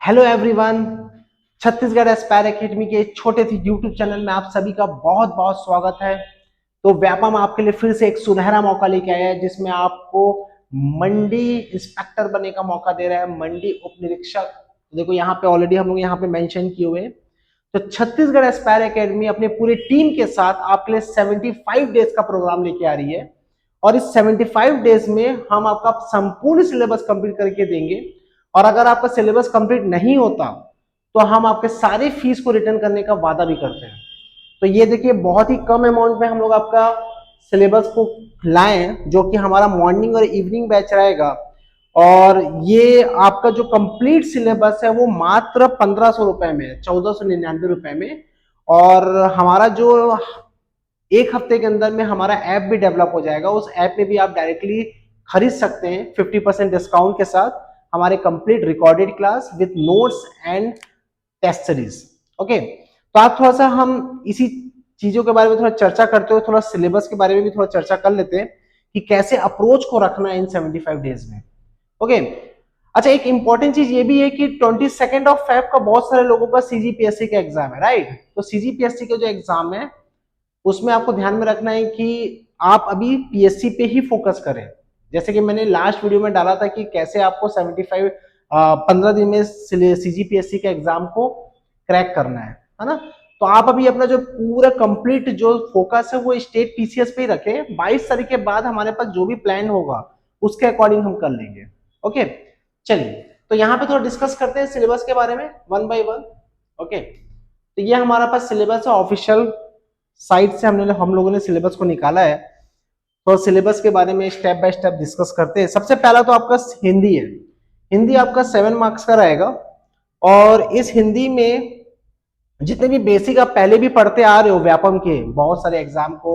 Hello everyone. Chhattisgarh Aspire academy के एक छोटे से यूट्यूब चैनल में आप सभी का बहुत बहुत स्वागत है। तो व्यापम आपके लिए फिर से एक सुनहरा मौका लेके आया है जिसमें आपको मंडी इंस्पेक्टर बनने का मौका दे रहा है, मंडी उप निरीक्षक। देखो यहाँ पे ऑलरेडी हम लोग यहाँ पे मेंशन किए हुए हैं। तो छत्तीसगढ़ एस्पायर एकेडमी अपने पूरी टीम के साथ आपके लिए 75 डेज का प्रोग्राम लेके आ रही है और इस 75 डेज में हम आपका संपूर्ण सिलेबस कंप्लीट करके देंगे। और अगर आपका सिलेबस कंप्लीट नहीं होता तो हम आपके सारे फीस को रिटर्न करने का वादा भी करते हैं। तो ये देखिए बहुत ही कम अमाउंट में हम लोग आपका सिलेबस को लाए जो कि हमारा मॉर्निंग और इवनिंग बैच रहेगा। और ये आपका जो कंप्लीट सिलेबस है वो मात्र 1500 रुपए में, 1499 रुपए में। और हमारा जो एक हफ्ते के अंदर में हमारा ऐप भी डेवलप हो जाएगा। उस ऐप में भी आप डायरेक्टली खरीद सकते हैं 50% डिस्काउंट के साथ हमारे complete recorded class with notes and test series. Okay, तो आप थोड़ा सा हम इसी चीजों के बारे में थोड़ा चर्चा करते हुए थोड़ा सिलेबस के बारे में भी थोड़ा चर्चा कर लेते हैं कि कैसे अप्रोच को रखना है इन 75 डेज में। ओके, अच्छा एक इंपॉर्टेंट चीज ये भी है कि 22 ऑफ फेब का बहुत सारे लोगों का सीजीपीएससी का एग्जाम है, राइट। तो सीजीपीएससी का जो एग्जाम है उसमें आपको ध्यान में रखना है कि आप अभी पीएससी पे ही फोकस करें। जैसे कि मैंने लास्ट वीडियो में डाला था कि कैसे आपको 15 दिन में सीजीपीएससी के एग्जाम को क्रैक करना है ना। तो आप अभी अपना जो पूरा कंप्लीट जो फोकस है वो स्टेट पीसीएस पे ही रखें। 22 तारीख के बाद हमारे पास जो भी प्लान होगा उसके अकॉर्डिंग हम कर लेंगे। ओके, चलिए तो यहाँ पे थोड़ा डिस्कस करते हैं सिलेबस के बारे में वन बाय वन। ओके, तो ये हमारा पास सिलेबस है, ऑफिशियल साइट से हम लोगों ने सिलेबस को निकाला है। तो सिलेबस के बारे में स्टेप बाय स्टेप डिस्कस करते हैं। सबसे पहला तो आपका हिंदी है। हिंदी आपका 7 मार्क्स का रहेगा और इस हिंदी में जितने भी बेसिक आप पहले भी पढ़ते आ रहे हो व्यापम के बहुत सारे एग्जाम को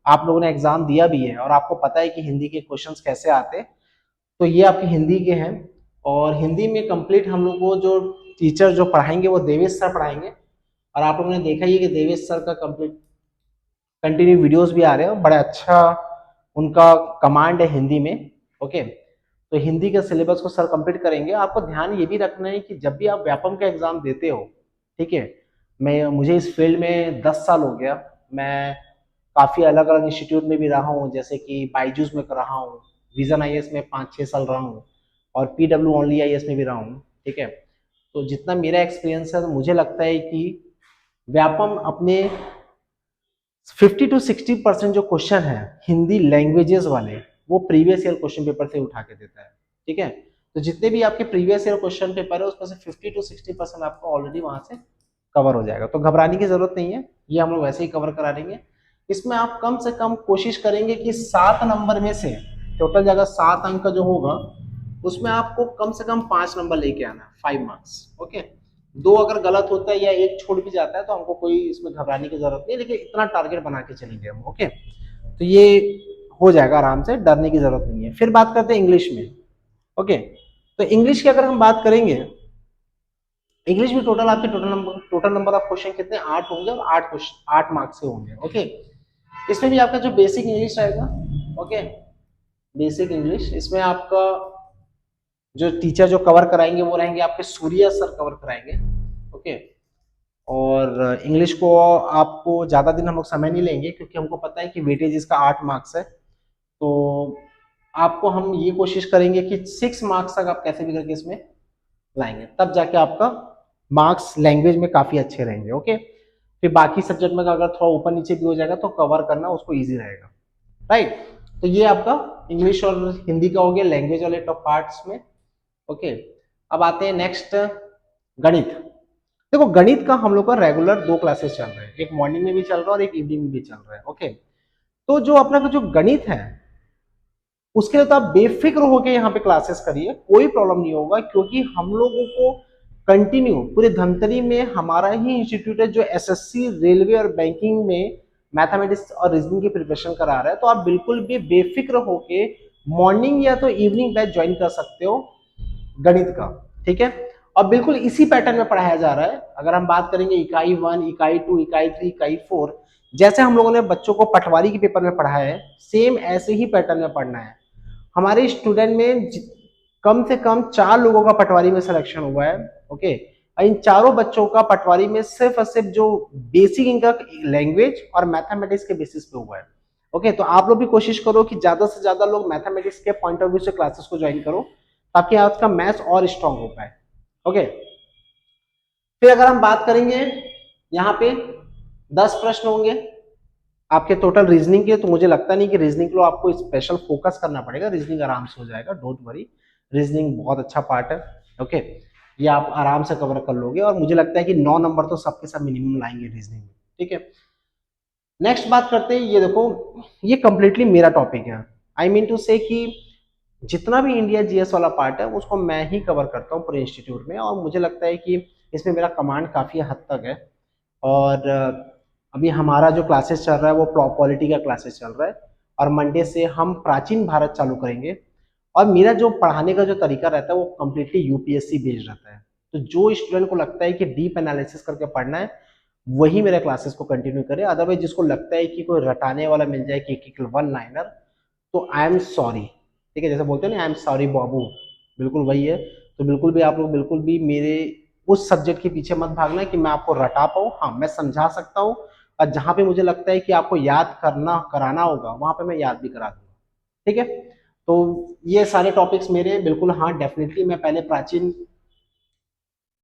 आप लोगों ने एग्जाम दिया भी है और आपको पता है कि हिंदी के क्वेश्चंस कैसे आते। तो ये आपके हिंदी के हैं और हिंदी में कंप्लीट हम लोग को जो टीचर जो पढ़ाएंगे वो देवेश सर पढ़ाएंगे। और आप लोगों ने देखा ही है कि देवेश सर का कंप्लीट कंटिन्यू वीडियोस भी आ रहे हैं, बड़ा अच्छा उनका कमांड है हिंदी में। ओके, तो हिंदी के सिलेबस को सर कंप्लीट करेंगे। आपको ध्यान ये भी रखना है कि जब भी आप व्यापम का एग्जाम देते हो, ठीक है, मुझे इस फील्ड में 10 साल हो गया। मैं काफ़ी अलग अलग इंस्टीट्यूट में भी रहा हूँ, जैसे कि बायजूस में रहा हूँ, विजन आईएएस में 5-6 साल रहा हूँ और पीडब्ल्यू ओनली आईएएस में भी रहा हूँ। ठीक है, तो जितना मेरा एक्सपीरियंस है तो मुझे लगता है कि व्यापम अपने 50 to 60% जो क्वेश्चन है हिंदी लैंग्वेजेस वाले वो प्रीवियस ईयर क्वेश्चन पेपर से उठा के देता है। ठीक है, तो जितने भी आपके प्रीवियस ईयर क्वेश्चन पेपर है उसमें से 50 to 60% आपको ऑलरेडी वहां से कवर हो जाएगा। तो घबराने की जरूरत नहीं है, ये हम लोग वैसे ही कवर करा देंगे। इसमें आप कम से कम कोशिश करेंगे कि 7 नंबर में से टोटल जगह 7 अंक का जो होगा उसमें आपको कम से कम 5 नंबर लेके आना है, 5 मार्क्स। ओके, 2 अगर गलत होता है या एक छोड़ भी जाता है तो हमको कोई इसमें घबराने की जरूरत नहीं, लेकिन इतना टारगेट बना के चलेंगे हम। ओके, तो ये हो जाएगा आराम से, डरने की जरूरत नहीं है। फिर बात करते हैं इंग्लिश में। ओके, तो इंग्लिश की अगर हम बात करेंगे, इंग्लिश में टोटल आपके टोटल नंबर ऑफ क्वेश्चन कितने 8 होंगे और 8 मार्क्स के होंगे। ओके, इसमें भी आपका जो बेसिक इंग्लिश रहेगा, ओके, बेसिक इंग्लिश इसमें आपका जो टीचर जो कवर कराएंगे वो रहेंगे आपके सूर्या सर कवर कराएंगे। ओके, और इंग्लिश को आपको ज़्यादा दिन हम लोग समय नहीं लेंगे क्योंकि हमको पता है कि वेटेज इसका 8 मार्क्स है। तो आपको हम ये कोशिश करेंगे कि 6 मार्क्स तक आप कैसे भी करके इसमें लाएंगे, तब जाके आपका मार्क्स लैंग्वेज में काफ़ी अच्छे रहेंगे। ओके, फिर बाकी सब्जेक्ट में अगर थोड़ा ऊपर नीचे भी हो जाएगा तो कवर करना उसको ईजी रहेगा, राइट। तो ये आपका इंग्लिश और हिंदी का हो गया लैंग्वेज वाले टॉप पार्ट्स में। ओके, अब आते हैं नेक्स्ट गणित। देखो गणित का हम लोग का रेगुलर 2 क्लासेस चल रहे हैं, एक मॉर्निंग में भी चल रहा है और एक इवनिंग में भी चल रहा है। ओके, तो जो अपना जो गणित है उसके लिए तो आप बेफिक्र होकर यहाँ पे क्लासेस करिए, कोई प्रॉब्लम नहीं होगा क्योंकि हम लोगों को कंटिन्यू पूरे धमतरी में हमारा ही इंस्टीट्यूट है जो एसएससी, रेलवे और बैंकिंग में मैथमेटिक्स और रीजनिंग की प्रिपरेशन करा रहा है। तो आप बिल्कुल भी बेफिक्र होके मॉर्निंग या तो इवनिंग बैच ज्वाइन कर सकते हो गणित का। ठीक है, और बिल्कुल इसी पैटर्न में पढ़ाया जा रहा है। अगर हम बात करेंगे इकाई 1, इकाई 2, इकाई 3, इकाई 4, जैसे हम लोगों ने बच्चों को पटवारी के पेपर में पढ़ाया है सेम ऐसे ही पैटर्न में पढ़ना है। हमारे स्टूडेंट में कम से कम 4 लोगों का पटवारी में सिलेक्शन हुआ है। ओके, और इन चारों बच्चों का पटवारी में सिर्फ और सिर्फ जो बेसिक इनका लैंग्वेज और मैथमेटिक्स के बेसिस पे हुआ है। ओके, तो आप लोग भी कोशिश करो कि ज्यादा से ज्यादा लोग मैथमेटिक्स के पॉइंट ऑफ व्यू से क्लासेस को ज्वाइन करो, ताकि आपका मैथ्स और स्ट्रांग हो पाए। ओके, फिर अगर हम बात करेंगे, यहाँ पे 10 प्रश्न होंगे आपके टोटल रीजनिंग के। तो मुझे लगता नहीं कि रीजनिंग को आपको स्पेशल फोकस करना पड़ेगा, रीजनिंग आराम से हो जाएगा, डोंट वरी। रीजनिंग बहुत अच्छा पार्ट है। ओके, ये आप आराम से कवर कर लोगे, और मुझे लगता है कि 9 नंबर तो सबके सब मिनिमम लाएंगे रीजनिंग में। ठीक है, नेक्स्ट बात करते हैं। ये देखो, ये कंप्लीटली मेरा टॉपिक है। आई मीन टू से कि जितना भी इंडिया जीएस वाला पार्ट है उसको मैं ही कवर करता हूँ पूरे इंस्टीट्यूट में, और मुझे लगता है कि इसमें मेरा कमांड काफ़ी हद तक है। और अभी हमारा जो क्लासेस चल रहा है वो पॉलिटी का क्लासेस चल रहा है, और मंडे से हम प्राचीन भारत चालू करेंगे। और मेरा जो पढ़ाने का जो तरीका रहता है वो कम्प्लीटली यूपीएससी बेस्ड रहता है। तो जो स्टूडेंट को लगता है कि डीप एनालिसिस करके पढ़ना है, वही मेरे क्लासेस को कंटिन्यू करे। अदरवाइज जिसको लगता है कि कोई रटाने वाला मिल जाए कि एक वन लाइनर, तो आई एम सॉरी। ठीक है, जैसे बोलते हैं ना, आई एम सॉरी बाबू, बिल्कुल वही है। तो बिल्कुल भी आप लोग बिल्कुल भी मेरे उस सब्जेक्ट के पीछे मत भागना कि मैं आपको रटा पाऊँ। हाँ, मैं समझा सकता हूँ, और जहाँ पे मुझे लगता है कि आपको याद करना कराना होगा वहां पे मैं याद भी करा दूंगा। ठीक है, तो ये सारे टॉपिक्स मेरे बिल्कुल, हाँ डेफिनेटली मैं पहले प्राचीन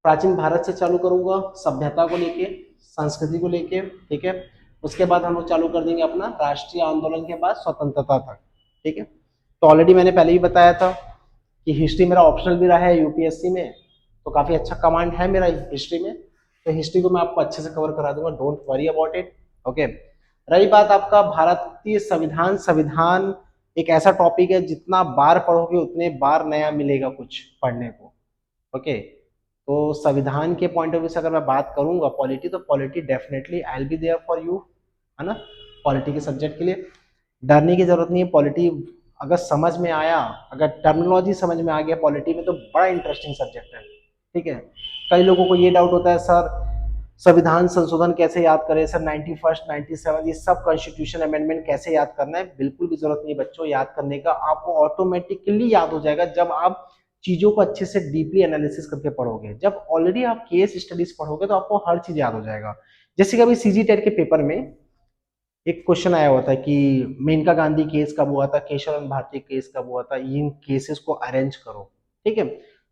प्राचीन भारत से चालू करूंगा, सभ्यता को लेके, संस्कृति को लेके। ठीक है, उसके बाद हम लोग चालू कर देंगे अपना राष्ट्रीय आंदोलन के बाद स्वतंत्रता तक। ठीक है, तो ऑलरेडी मैंने पहले ही बताया था कि हिस्ट्री मेरा ऑप्शनल भी रहा है यूपीएससी में, तो काफी अच्छा कमांड है मेरा हिस्ट्री में। तो हिस्ट्री को मैं आपको अच्छे से कवर करा दूंगा, don't worry about it. Okay, रही बात आपका भारतीय संविधान। संविधान एक ऐसा टॉपिक है, जितना बार पढ़ोगे उतने बार नया मिलेगा कुछ पढ़ने को। ओके, तो संविधान के पॉइंट ऑफ व्यू से अगर मैं बात करूंगा पॉलिटी, तो polity definitely I will be there for you, है ना। पॉलिटी के सब्जेक्ट के लिए डरने की जरूरत नहीं है। पॉलिटी अगर समझ में आया, अगर टर्मिनोलॉजी समझ में आ गया पॉलिटी में, तो बड़ा इंटरेस्टिंग सब्जेक्ट है। ठीक है, कई लोगों को ये डाउट होता है, सर संविधान संशोधन कैसे याद करें, सर 91st 97 ये सब कॉन्स्टिट्यूशन अमेंडमेंट कैसे याद करना है। बिल्कुल भी जरूरत नहीं है बच्चों याद करने का, आपको ऑटोमेटिकली याद हो जाएगा जब आप चीजों को अच्छे से डीपली एनालिसिस करके पढ़ोगे। जब ऑलरेडी आप केस स्टडीज पढ़ोगे तो आपको हर चीज याद हो जाएगा। जैसे कि अभी सीजी टेट के पेपर में एक क्वेश्चन आया हुआ था कि मेनका गांधी केस कब हुआ था, केशव भारती केस कब हुआ था, इन केसेस को अरेंज करो। ठीक है,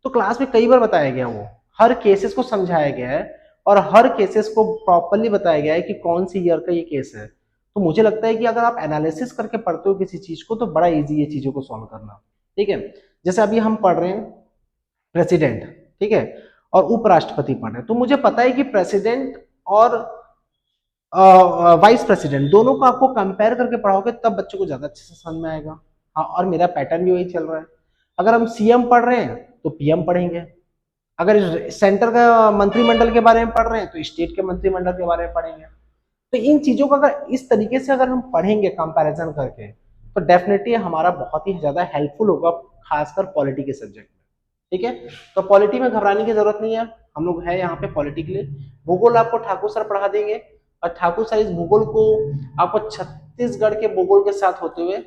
तो क्लास में कई बार बताया गया, वो हर केसेस को समझाया गया है, और हर केसेस को प्रॉपरली बताया गया है कि कौन सी ईयर का ये केस है। तो मुझे लगता है कि अगर आप एनालिसिस करके पढ़ते हो किसी चीज को, तो बड़ा इजी ये चीजों को सॉल्व करना। ठीक है, जैसे अभी हम पढ़ रहे हैं प्रेसिडेंट, ठीक है, और उपराष्ट्रपति पढ़ रहे हैं, तो मुझे पता है कि प्रेसिडेंट और वाइस प्रेसिडेंट दोनों को आपको कंपेयर करके पढ़ाओगे तब बच्चों को ज्यादा अच्छे से समझ में आएगा। हाँ, और मेरा पैटर्न भी वही चल रहा है। अगर हम सीएम पढ़ रहे हैं तो पीएम पढ़ेंगे, अगर सेंटर का मंत्रिमंडल के बारे में पढ़ रहे हैं तो स्टेट के मंत्रिमंडल के बारे में पढ़ेंगे। तो इन चीजों को अगर इस तरीके से अगर हम पढ़ेंगे कंपैरिजन करके, तो डेफिनेटली हमारा बहुत ही ज्यादा हेल्पफुल होगा, खासकर पॉलिटी के सब्जेक्ट में। ठीक है, तो पॉलिटी में घबराने की जरूरत नहीं है, हम लोग है यहाँ पे पॉलिटी के लिए। भूगोल आपको ठाकुर सर पढ़ा देंगे, और ठाकुर सर इस भूगोल को आपको छत्तीसगढ़ के भूगोल के साथ होते हुए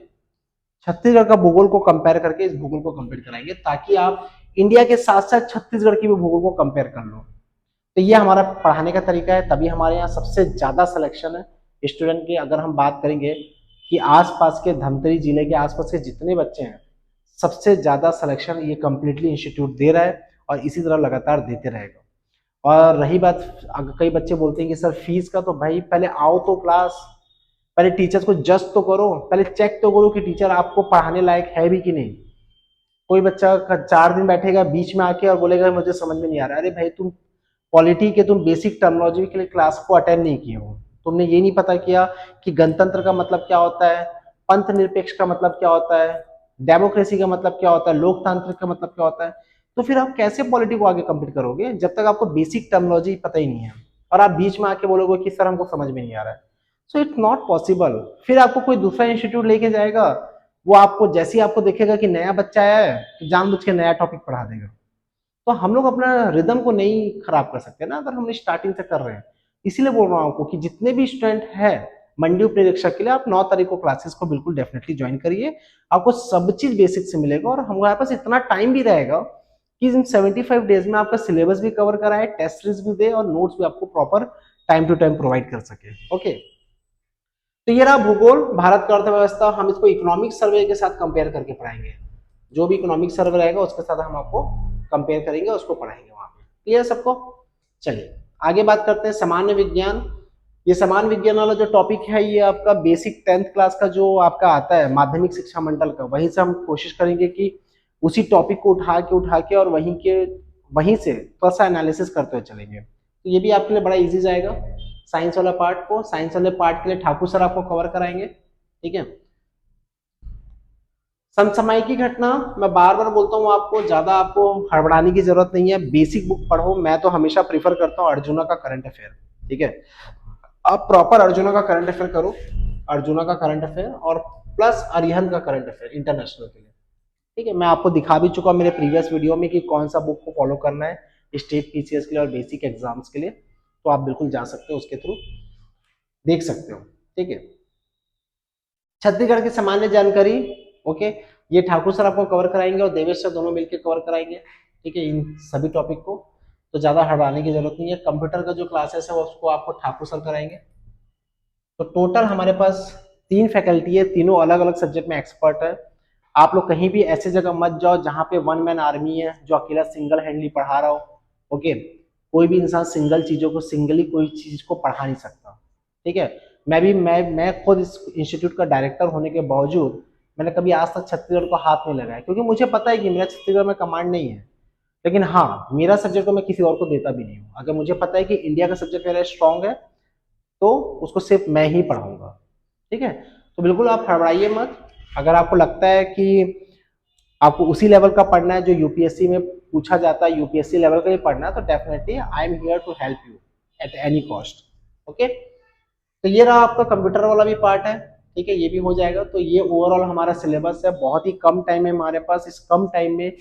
छत्तीसगढ़ का भूगोल को कंपेयर करके इस भूगोल को कंपेयर कराएंगे, ताकि आप इंडिया के साथ साथ छत्तीसगढ़ की भी भूगोल को कंपेयर कर लो। तो ये हमारा पढ़ाने का तरीका है, तभी हमारे यहाँ सबसे ज्यादा सिलेक्शन है स्टूडेंट की। अगर हम बात करेंगे कि आसपास के धमतरी जिले के आसपास के जितने बच्चे हैं, सबसे ज्यादा सिलेक्शन ये कंप्लीटली इंस्टीट्यूट दे रहा है, और इसी तरह लगातार देते रहेगा। और रही बात, कई बच्चे बोलते हैं कि सर फीस का, तो भाई पहले आओ तो क्लास, पहले टीचर्स को जज तो करो, पहले चेक तो करो कि टीचर आपको पढ़ाने लायक है भी कि नहीं। कोई बच्चा 4 दिन बैठेगा बीच में आके और बोलेगा मुझे समझ में नहीं आ रहा। अरे भाई, तुम पॉलिटी के तुम बेसिक टर्मिनोलॉजी के लिए क्लास को अटेंड नहीं किए हो, तुमने ये नहीं पता किया कि गणतंत्र का मतलब क्या होता है, पंथ निरपेक्ष का मतलब क्या होता है, डेमोक्रेसी का मतलब क्या होता है, लोकतांत्रिक का मतलब क्या होता है। तो फिर आप कैसे पॉलिटी को आगे कंप्लीट करोगे जब तक आपको बेसिक टर्मिनोलॉजी पता ही नहीं है, और आप बीच में आके बोलोगे कि सर हमको समझ में नहीं आ रहा है। So it's not possible. फिर आपको कोई दूसरा इंस्टीट्यूट लेके जाएगा, वो आपको जैसे ही आपको देखेगा कि नया बच्चा आया है, तो जानबूझ के नया टॉपिक पढ़ा देगा। तो हम लोग अपना रिदम को नहीं खराब कर सकते ना, अगर हम स्टार्टिंग से कर रहे हैं। इसीलिए बोल रहा हूँ आपको कि जितने भी स्टूडेंट है, मंडी उप निरीक्षक के लिए आप 9 तारीख को क्लासेस को बिल्कुल डेफिनेटली ज्वाइन करिए। आपको सब चीज बेसिक से मिलेगा और हमारे पास इतना टाइम भी रहेगा कि इन 75 डेज में आपका सिलेबस भी कवर कराए, टेस्ट सीरीज भी दे और नोट्स भी आपको proper time to time provide कर सके। ओके, तो ये रहा भूगोल, भारत का अर्थव्यवस्था। हम इसको इकोनॉमिक सर्वे के साथ कंपेयर करके पढ़ाएंगे। जो भी इकोनॉमिक सर्वे रहेगा उसके साथ हम आपको कंपेयर करेंगे, उसको पढ़ाएंगे वहां पे। क्लियर सबको? चलिए आगे बात करते हैं सामान्य विज्ञान। ये सामान्य विज्ञान वाला जो टॉपिक है ये आपका बेसिक 10th क्लास का जो आपका आता है माध्यमिक शिक्षा मंडल का, वहीं से हम कोशिश करेंगे कि उसी टॉपिक को उठा के और वहीं से थोड़ा सा एनालिसिस करते हुए चलेंगे। तो ये भी आपके लिए बड़ा इजी जाएगा। साइंस वाला पार्ट को, साइंस वाले पार्ट के लिए ठाकुर सर आपको कवर कराएंगे। ठीक है, समसामयिकी घटना, मैं बार बार बोलता हूँ आपको, ज्यादा आपको हड़बड़ाने की जरूरत नहीं है, बेसिक बुक पढ़ो। मैं तो हमेशा प्रीफर करता हूँ अर्जुना का करंट अफेयर। ठीक है, आप प्रॉपर अर्जुना का करंट अफेयर करो, अर्जुना का करंट अफेयर और प्लस अरिहंत का करंट अफेयर इंटरनेशनल के लिए। ठीक है, मैं आपको दिखा भी चुका मेरे प्रीवियस वीडियो में कि कौन सा बुक को फॉलो करना है स्टेट पीसीएस के लिए और बेसिक एग्जाम्स के लिए, तो आप बिल्कुल जा सकते हो, उसके थ्रू देख सकते हो। ठीक है, छत्तीसगढ़ की सामान्य जानकारी, ओके, ये ठाकुर सर आपको कवर कराएंगे और देवेश सर दोनों मिलकर कवर कराएंगे। ठीक है, इन सभी टॉपिक को तो ज्यादा हड़ाने की जरूरत नहीं है। कंप्यूटर का जो क्लासेस है उसको आपको ठाकुर सर कराएंगे। तो टोटल हमारे पास 3 फैकल्टी है, तीनों अलग अलग सब्जेक्ट में एक्सपर्ट है। आप लोग कहीं भी ऐसी जगह मत जाओ जहां पे वन मैन आर्मी है जो अकेला सिंगल हैंडली पढ़ा रहा हो। ओके, कोई भी इंसान सिंगल चीजों को सिंगली कोई चीज को पढ़ा नहीं सकता। ठीक है, मैं खुद इस इंस्टीट्यूट का डायरेक्टर होने के बावजूद मैंने कभी आज तक छत्तीसगढ़ को हाथ नहीं लगाया, क्योंकि मुझे पता है कि मेरा छत्तीसगढ़ में कमांड नहीं है। लेकिन हाँ, मेरा सब्जेक्ट तो मैं किसी और को देता भी नहीं हूँ। अगर मुझे पता है कि इंडिया का सब्जेक्ट मेरा स्ट्रांग है तो उसको सिर्फ मैं ही पढ़ाऊंगा। ठीक है, तो बिल्कुल आप हड़बड़ाइए मत। अगर आपको लगता है कि आपको उसी लेवल का पढ़ना है जो यूपीएससी में पूछा जाता है, यूपीएससी लेवल का ही पढ़ना है, तो definitely I am here to help you at any cost. Okay, तो ये रहा आपका कंप्यूटर वाला भी पार्ट है। ठीक है, ये भी हो जाएगा। तो ये ओवरऑल हमारा सिलेबस है। बहुत ही कम टाइम है हमारे पास। इस कम टाइम में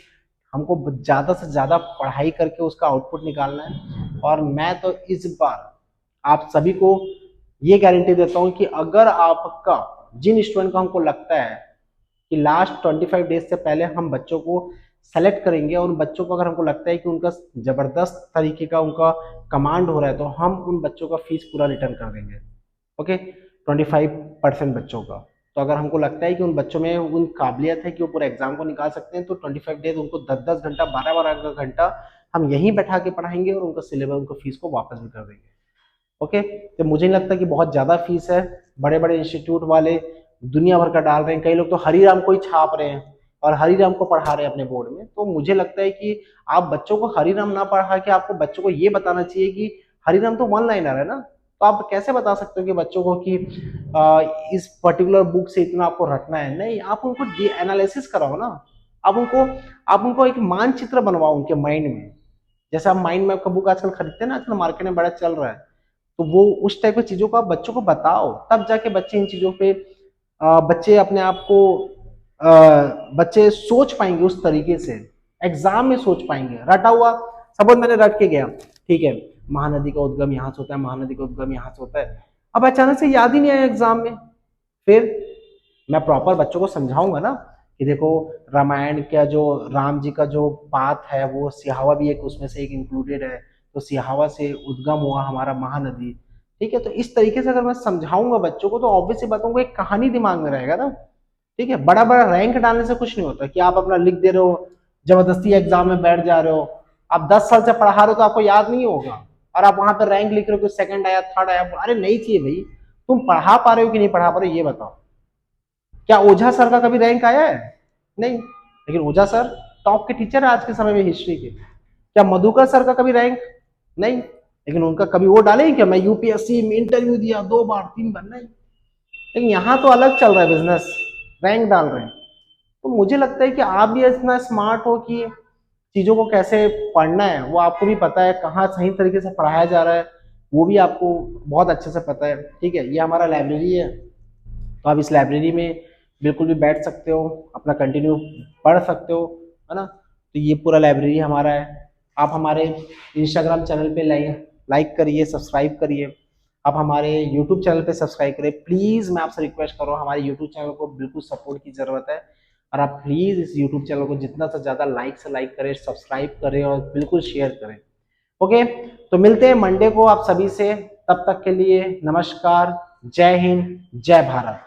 हमको ज्यादा से ज्यादा पढ़ाई करके उसका आउटपुट निकालना है। और मैं तो इस बार आप सभी को ये गारंटी देता हूं कि अगर आपका जिन स्टूडेंट को हमको लगता है कि लास्ट 25 डेज से पहले हम बच्चों को सेलेक्ट करेंगे और उन बच्चों को अगर हमको लगता है कि उनका जबरदस्त तरीके का उनका कमांड हो रहा है, तो हम उन बच्चों का फीस पूरा रिटर्न कर देंगे। ओके, 25% बच्चों का। तो अगर हमको लगता है कि उन बच्चों में उन काबिलियत है कि वो पूरे एग्जाम को निकाल सकते हैं, तो 25 डेज उनको 10-10 घंटा 12-12 घंटा हम यहीं बैठा के पढ़ाएंगे और उनका सिलेबस उनको फीस को वापस भी कर देंगे। ओके, तो मुझे नहीं लगता कि बहुत ज्यादा फीस है। बड़े बड़े इंस्टीट्यूट वाले दुनिया भर का डाल रहे हैं, कई लोग तो हरिराम को ही छाप रहे हैं और हरिराम को पढ़ा रहे हैं अपने बोर्ड में। तो मुझे लगता है कि आप बच्चों को हरिराम ना पढ़ा के आपको बच्चों को ये बताना चाहिए कि हरिराम तो वन लाइनर है ना। तो आप कैसे बता सकते हो कि बच्चों को कि इस पर्टिकुलर बुक से इतना आपको रटना है? नहीं, आप उनको एनालिसिस कराओ ना। आप उनको एक मानचित्र बनवाओ उनके माइंड में। जैसे आप माइंड मैप का बुक आजकल खरीदते हैं ना, आजकल मार्केट में बड़ा चल रहा है। तो वो उस टाइप की चीजों को आप बच्चों को बताओ, तब जाके बच्चे इन चीजों पे बच्चे अपने आप को बच्चे सोच पाएंगे उस तरीके से। एग्जाम में सोच पाएंगे। रटा हुआ सपोज मैंने रट के गया, ठीक है, महानदी का उद्गम यहाँ से होता है, महानदी का उद्गम यहाँ से होता है, अब अचानक से याद ही नहीं आया एग्जाम में। फिर मैं प्रॉपर बच्चों को समझाऊंगा ना कि देखो रामायण का जो राम जी का जो पाथ है वो सिहावा भी एक उसमें से एक इंक्लूडेड है। तो सिहावा से उद्गम हुआ हमारा महानदी। ठीक है, तो इस तरीके से अगर मैं समझाऊंगा बच्चों को तो ऑब्वियसली बताऊंगा, एक कहानी दिमाग में रहेगा ना। ठीक है, बड़ा बड़ा रैंक डालने से कुछ नहीं होता कि आप अपना लिख दे रहे हो, जबरदस्ती एग्जाम में बैठ जा रहे हो। आप 10 साल से पढ़ा रहे हो तो आपको याद नहीं होगा, और आप वहां पर रैंक लिख रहे हो कि सेकंड आया, थर्ड आया। अरे नहीं चाहिए भाई, तुम पढ़ा पा रहे हो कि नहीं पढ़ा पा रहे हो ये बताओ। क्या ओझा सर का कभी रैंक आया है? नहीं, लेकिन ओझा सर टॉप के टीचर है आज के समय में हिस्ट्री के। क्या मधुकर सर का कभी रैंक? नहीं, लेकिन उनका कभी वो डाले क्या मैं यूपीएससी में इंटरव्यू दिया 2 बार 3 बार? नहीं। लेकिन यहाँ तो अलग चल रहा है बिजनेस, रैंक डाल रहे हैं। तो मुझे लगता है कि आप भी इतना स्मार्ट हो कि चीजों को कैसे पढ़ना है वो आपको भी पता है, कहाँ सही तरीके से पढ़ाया जा रहा है वो भी आपको बहुत अच्छे से पता है। ठीक है, ये हमारा लाइब्रेरी है, तो आप इस लाइब्रेरी में बिल्कुल भी बैठ सकते हो, अपना कंटिन्यू पढ़ सकते हो, है ना। तो ये पूरा लाइब्रेरी हमारा है। आप हमारे इंस्टाग्राम चैनल पे लाइक करिए, सब्सक्राइब करिए। आप हमारे यूट्यूब चैनल पे सब्सक्राइब करें प्लीज। मैं आपसे रिक्वेस्ट कर रहा हूँ, हमारे यूट्यूब चैनल को बिल्कुल सपोर्ट की जरूरत है और आप प्लीज इस यूट्यूब चैनल को जितना से ज्यादा लाइक से लाइक करें, सब्सक्राइब करें और बिल्कुल शेयर करें। ओके, तो मिलते हैं मंडे को आप सभी से। तब तक के लिए नमस्कार, जय हिंद, जय भारत।